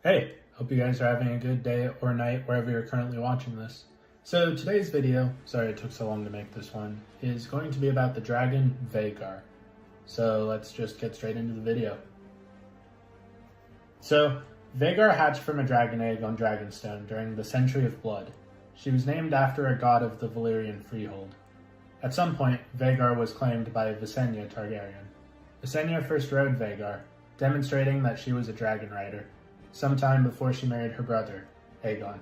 Hey, hope you guys are having a good day or night wherever you're currently watching this. So today's video, sorry it took so long to make this one, is going to be about the dragon VHAGAR. So let's just get straight into the video. So VHAGAR hatched from a dragon egg on Dragonstone during the Century of Blood. She was named after a god of the Valyrian freehold. At some point, VHAGAR was claimed by Visenya Targaryen. Visenya first rode VHAGAR, demonstrating that she was a dragon rider, sometime before she married her brother, Aegon.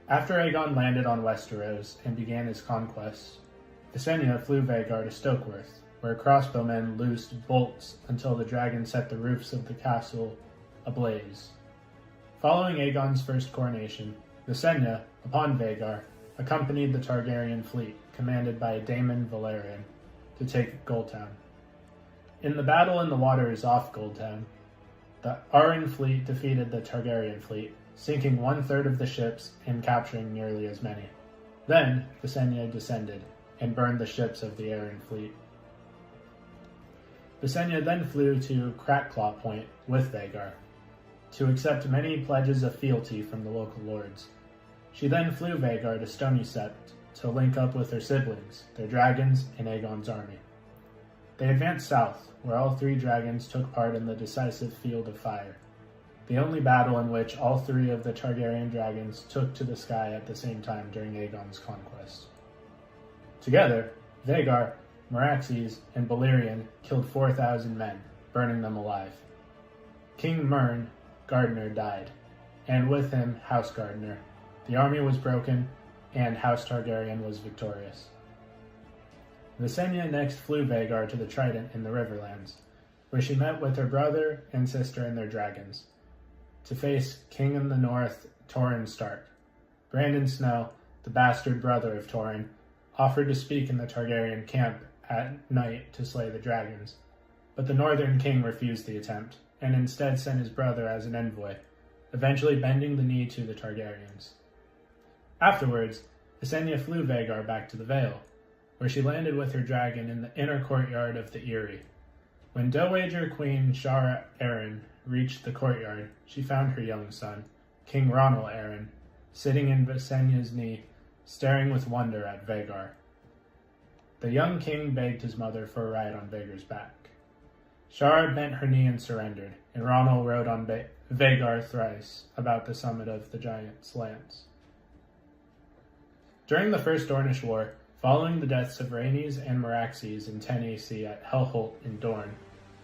After Aegon landed on Westeros and began his conquests, Visenya flew VHAGAR to Stokeworth, where crossbowmen loosed bolts until the dragon set the roofs of the castle ablaze. Following Aegon's first coronation, Visenya, upon VHAGAR, accompanied the Targaryen fleet, commanded by Daemon Valerian, to take Goldtown. In the battle in the waters off Goldtown, the Arryn fleet defeated the Targaryen fleet, sinking 1/3 of the ships and capturing nearly as many. Then, Visenya descended and burned the ships of the Arryn fleet. Visenya then flew to Crackclaw Point with VHAGAR to accept many pledges of fealty from the local lords. She then flew VHAGAR to Stony Sept to link up with her siblings, their dragons, and Aegon's army. They advanced south, where all three dragons took part in the decisive Field of Fire, the only battle in which all three of the Targaryen dragons took to the sky at the same time during Aegon's conquest. Together, VHAGAR, Meraxes, and Balerion killed 4,000 men, burning them alive. King Mern, Gardener, died, and with him House Gardener. The army was broken, and House Targaryen was victorious. Visenya next flew VHAGAR to the Trident in the Riverlands, where she met with her brother and sister and their dragons, to face King in the North, Torrhen Stark. Brandon Snow, the bastard brother of Torrhen, offered to speak in the Targaryen camp at night to slay the dragons, but the Northern King refused the attempt, and instead sent his brother as an envoy, eventually bending the knee to the Targaryens. Afterwards, Visenya flew VHAGAR back to the Vale, where she landed with her dragon in the inner courtyard of the Eyrie. When Dowager Queen Shara Arryn reached the courtyard, she found her young son, King Ronald Arryn, sitting in Visenya's knee, staring with wonder at VHAGAR. The young king begged his mother for a ride on VHAGAR's back. Shara bent her knee and surrendered, and Ronald rode on VHAGAR thrice about the summit of the giant's lance. During the First Dornish War, following the deaths of Rhaenys and Meraxes in 10 AC at Hellholt in Dorne,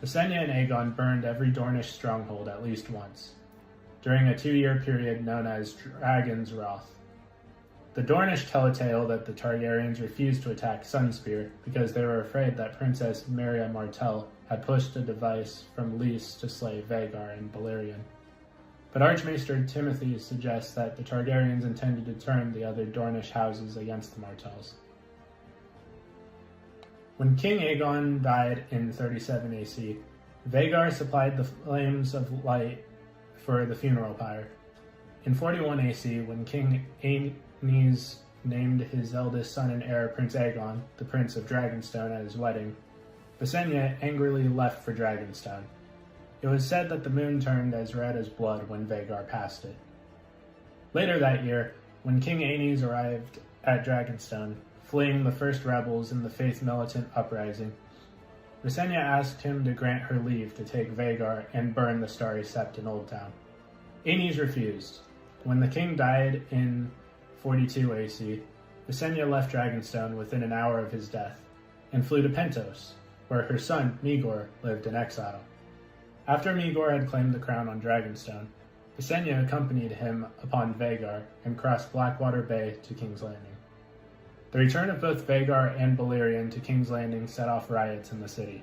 Visenya and Aegon burned every Dornish stronghold at least once, during a 2-year period known as Dragon's Wrath. The Dornish tell a tale that the Targaryens refused to attack Sunspear because they were afraid that Princess Miriam Martell had pushed a device from Lys to slay VHAGAR and Balerion. But Archmaester Timothy suggests that the Targaryens intended to turn the other Dornish houses against the Martells. When King Aegon died in 37 AC, VHAGAR supplied the flames of light for the funeral pyre. In 41 AC, when King Aenys named his eldest son and heir Prince Aegon, the Prince of Dragonstone, at his wedding, Visenya angrily left for Dragonstone. It was said that the moon turned as red as blood when VHAGAR passed it. Later that year, when King Aenys arrived at Dragonstone, fleeing the first rebels in the Faith Militant Uprising, Visenya asked him to grant her leave to take VHAGAR and burn the Starry Sept in Old Town. Aenys refused. When the king died in 42 AC, Visenya left Dragonstone within an hour of his death, and flew to Pentos, where her son, Migor, lived in exile. After Migor had claimed the crown on Dragonstone, Visenya accompanied him upon VHAGAR and crossed Blackwater Bay to King's Landing. The return of both VHAGAR and Balerion to King's Landing set off riots in the city.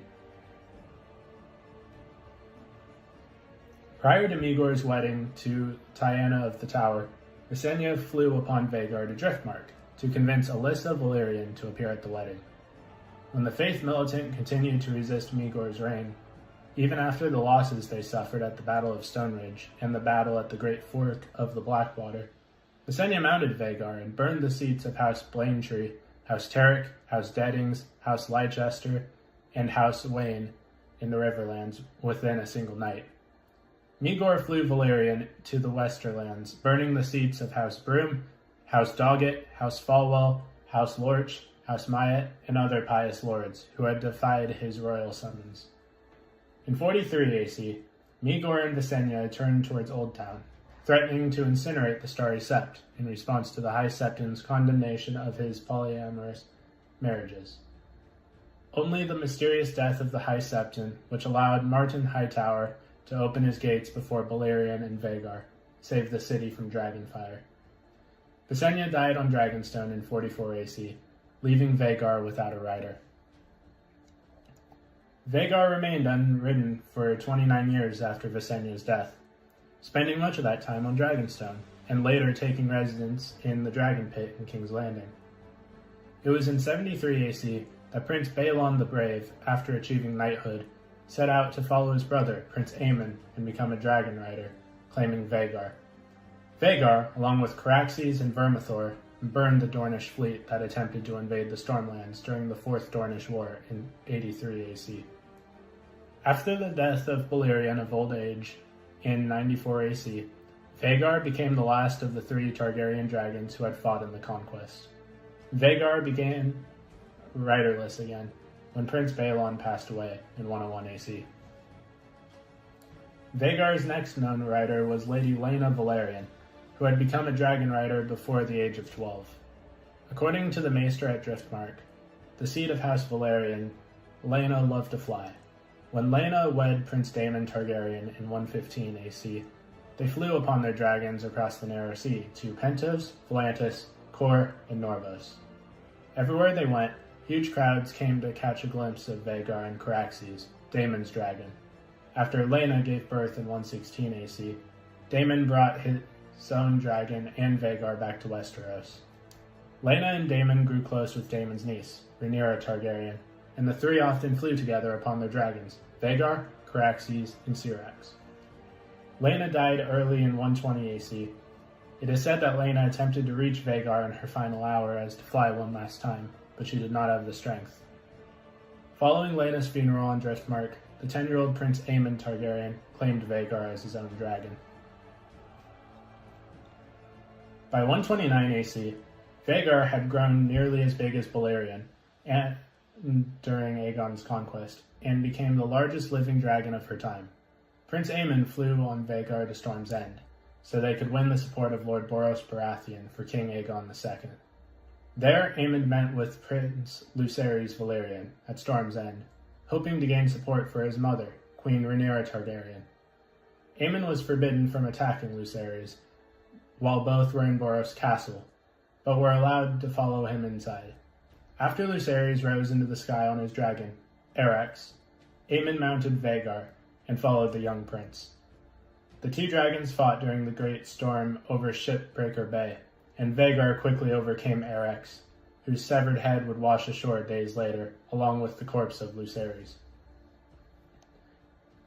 Prior to Migor's wedding to Tyanna of the Tower, Visenya flew upon VHAGAR to Driftmark to convince Alyssa Valerion to appear at the wedding. When the Faith Militant continued to resist Migor's reign, even after the losses they suffered at the Battle of Stoneridge and the battle at the Great Fork of the Blackwater, Visenya mounted VHAGAR and burned the seats of House Blaintree, House Terrick, House Deddings, House Leicester, and House Wayne in the Riverlands within a single night. Maegor flew Valyrian to the Westerlands, burning the seats of House Broom, House Doggett, House Falwell, House Lorch, House Myatt, and other pious lords who had defied his royal summons. In 43 AC, Maegor and Visenya turned towards Old Town, threatening to incinerate the Starry Sept in response to the High Septon's condemnation of his polyamorous marriages. Only the mysterious death of the High Septon, which allowed Martin Hightower to open his gates before Balerion and VHAGAR, saved the city from dragonfire. Visenya died on Dragonstone in 44 AC, leaving VHAGAR without a rider. VHAGAR remained unridden for 29 years after Visenya's death, spending much of that time on Dragonstone, and later taking residence in the Dragon Pit in King's Landing. It was in 73 AC that Prince Balon the Brave, after achieving knighthood, set out to follow his brother, Prince Aemon, and become a dragon rider, claiming VHAGAR. VHAGAR, along with Caraxes and Vermithor, burned the Dornish fleet that attempted to invade the Stormlands during the Fourth Dornish War in 83 AC. After the death of Balerion of old age in 94 AC, VHAGAR became the last of the 3 Targaryen dragons who had fought in the conquest. VHAGAR became riderless again when Prince Balon passed away in 101 AC. VHAGAR's next known rider was Lady Laena Velaryon, who had become a dragon rider before the age of 12. According to the Maester at Driftmark, the seat of House Velaryon, Laena loved to fly. When Laena wed Prince Daemon Targaryen in 115 AC, they flew upon their dragons across the Narrow Sea to Pentos, Volantis, Kor, and Norvos. Everywhere they went, huge crowds came to catch a glimpse of VHAGAR and Caraxes, Daemon's dragon. After Laena gave birth in 116 AC, Daemon brought his own dragon and VHAGAR back to Westeros. Laena and Daemon grew close with Daemon's niece, Rhaenyra Targaryen, and the 3 often flew together upon their dragons, VHAGAR, Caraxes, and Syrax. Laena died early in 120 AC. It is said that Laena attempted to reach VHAGAR in her final hour as to fly one last time, but she did not have the strength. Following Laena's funeral on Driftmark, the 10-year-old Prince Aemon Targaryen claimed VHAGAR as his own dragon. By 129 AC, VHAGAR had grown nearly as big as Balerion during Aegon's conquest, and became the largest living dragon of her time. Prince Aemon flew on VHAGAR to Storm's End, so they could win the support of Lord Boros Baratheon for King Aegon II. There, Aemon met with Prince Lucerys Velaryon at Storm's End, hoping to gain support for his mother, Queen Rhaenyra Targaryen. Aemon was forbidden from attacking Lucerys, while both were in Boros Castle, but were allowed to follow him inside. After Lucerys rose into the sky on his dragon, Erex, Aemon mounted VHAGAR and followed the young prince. The 2 dragons fought during the Great Storm over Shipbreaker Bay, and VHAGAR quickly overcame Erex, whose severed head would wash ashore days later, along with the corpse of Lucerys.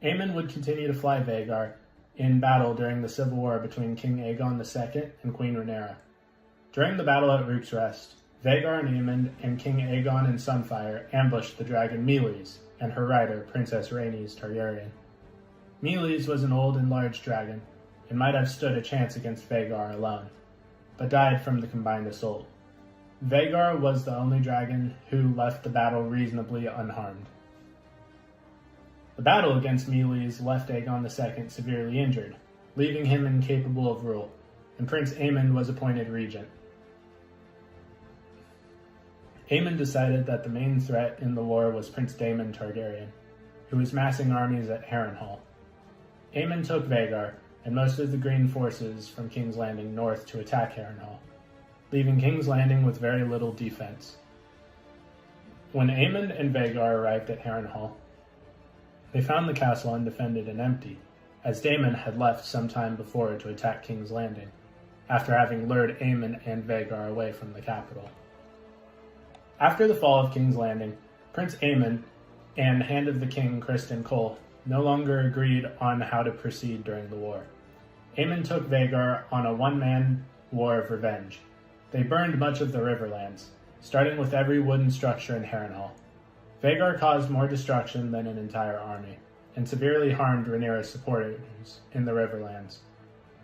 Aemon would continue to fly VHAGAR in battle during the civil war between King Aegon II and Queen Rhaenyra. During the battle at Rook's Rest, VHAGAR and Aemon and King Aegon and Sunfire ambushed the dragon Meleys and her rider, Princess Rhaenys Targaryen. Meleys was an old and large dragon, and might have stood a chance against VHAGAR alone, but died from the combined assault. VHAGAR was the only dragon who left the battle reasonably unharmed. The battle against Meleys left Aegon II severely injured, leaving him incapable of rule, and Prince Aemon was appointed regent. Aemon decided that the main threat in the war was Prince Daemon Targaryen, who was massing armies at Harrenhal. Aemon took VHAGAR and most of the Green forces from King's Landing north to attack Harrenhal, leaving King's Landing with very little defense. When Aemon and VHAGAR arrived at Harrenhal, they found the castle undefended and empty, as Daemon had left some time before to attack King's Landing, after having lured Aemon and VHAGAR away from the capital. After the fall of King's Landing, Prince Aemon and Hand of the King Criston Cole no longer agreed on how to proceed during the war. Aemon took VHAGAR on a one-man war of revenge. They burned much of the Riverlands, starting with every wooden structure in Harrenhal. VHAGAR caused more destruction than an entire army, and severely harmed Rhaenyra's supporters in the Riverlands,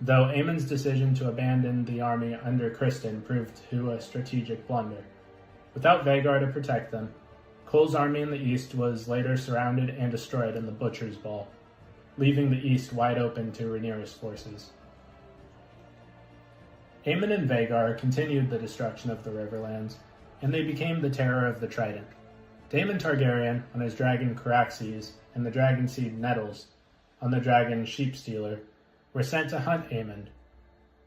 though Aemon's decision to abandon the army under Criston proved to be a strategic blunder. Without Vhagar to protect them, Cole's army in the east was later surrounded and destroyed in the Butcher's Ball, leaving the east wide open to Rhaenyra's forces. Aemon and Vhagar continued the destruction of the Riverlands, and they became the terror of the Trident. Daemon Targaryen on his dragon Caraxes and the dragon seed Nettles on the dragon Sheepstealer were sent to hunt Aemon.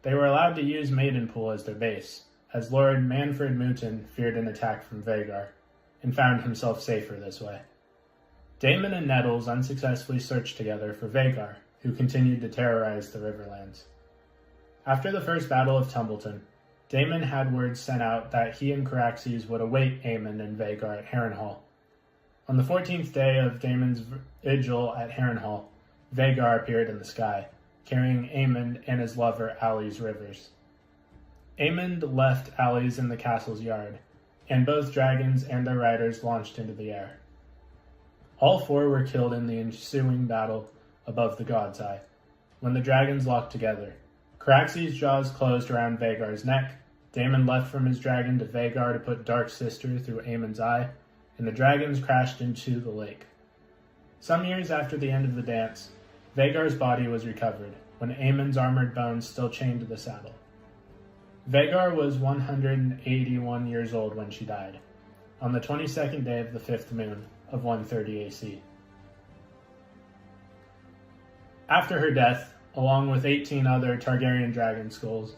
They were allowed to use Maidenpool as their base, as Lord Manfred Mouton feared an attack from Vhagar, and found himself safer this way. Daemon and Nettles unsuccessfully searched together for Vhagar, who continued to terrorize the Riverlands. After the first Battle of Tumbleton, Daemon had word sent out that he and Caraxes would await Aemon and Vhagar at Harrenhal. On the 14th day of Daemon's vigil at Harrenhal, Vhagar appeared in the sky, carrying Aemon and his lover Alys Rivers. Aemon left Alys in the castle's yard, and both dragons and their riders launched into the air. All four were killed in the ensuing battle above the God's Eye, when the dragons locked together. Caraxes' jaws closed around Vhagar's neck, Daemon left from his dragon to Vhagar to put Dark Sister through Aemon's eye, and the dragons crashed into the lake. Some years after the end of the dance, Vhagar's body was recovered, when Aemon's armored bones still chained to the saddle. Vhagar was 181 years old when she died, on the 22nd day of the 5th moon of 130 AC. After her death, along with 18 other Targaryen dragon skulls,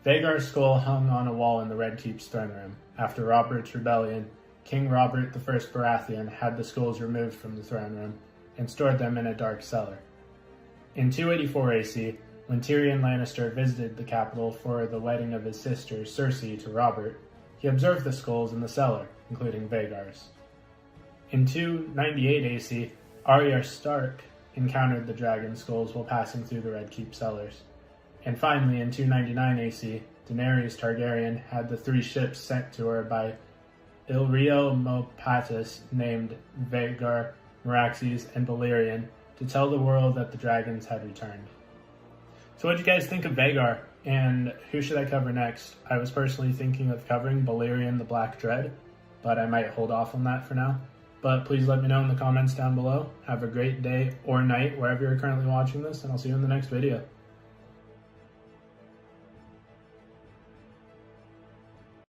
Vhagar's skull hung on a wall in the Red Keep's throne room. After Robert's rebellion, King Robert I Baratheon had the skulls removed from the throne room and stored them in a dark cellar. In 284 AC, when Tyrion Lannister visited the capital for the wedding of his sister Cersei to Robert, he observed the skulls in the cellar, including Vhagar's. In 298 AC, Arya Stark encountered the dragon skulls while passing through the Red Keep cellars. And finally, in 299 AC, Daenerys Targaryen had the 3 ships sent to her by Illyrio Mopatis named Vhagar, Meraxes, and Balerion to tell the world that the dragons had returned. So what do you guys think of Vhagar, and who should I cover next? I was personally thinking of covering Balerion the Black Dread, but I might hold off on that for now. But please let me know in the comments down below. Have a great day or night wherever you're currently watching this, and I'll see you in the next video.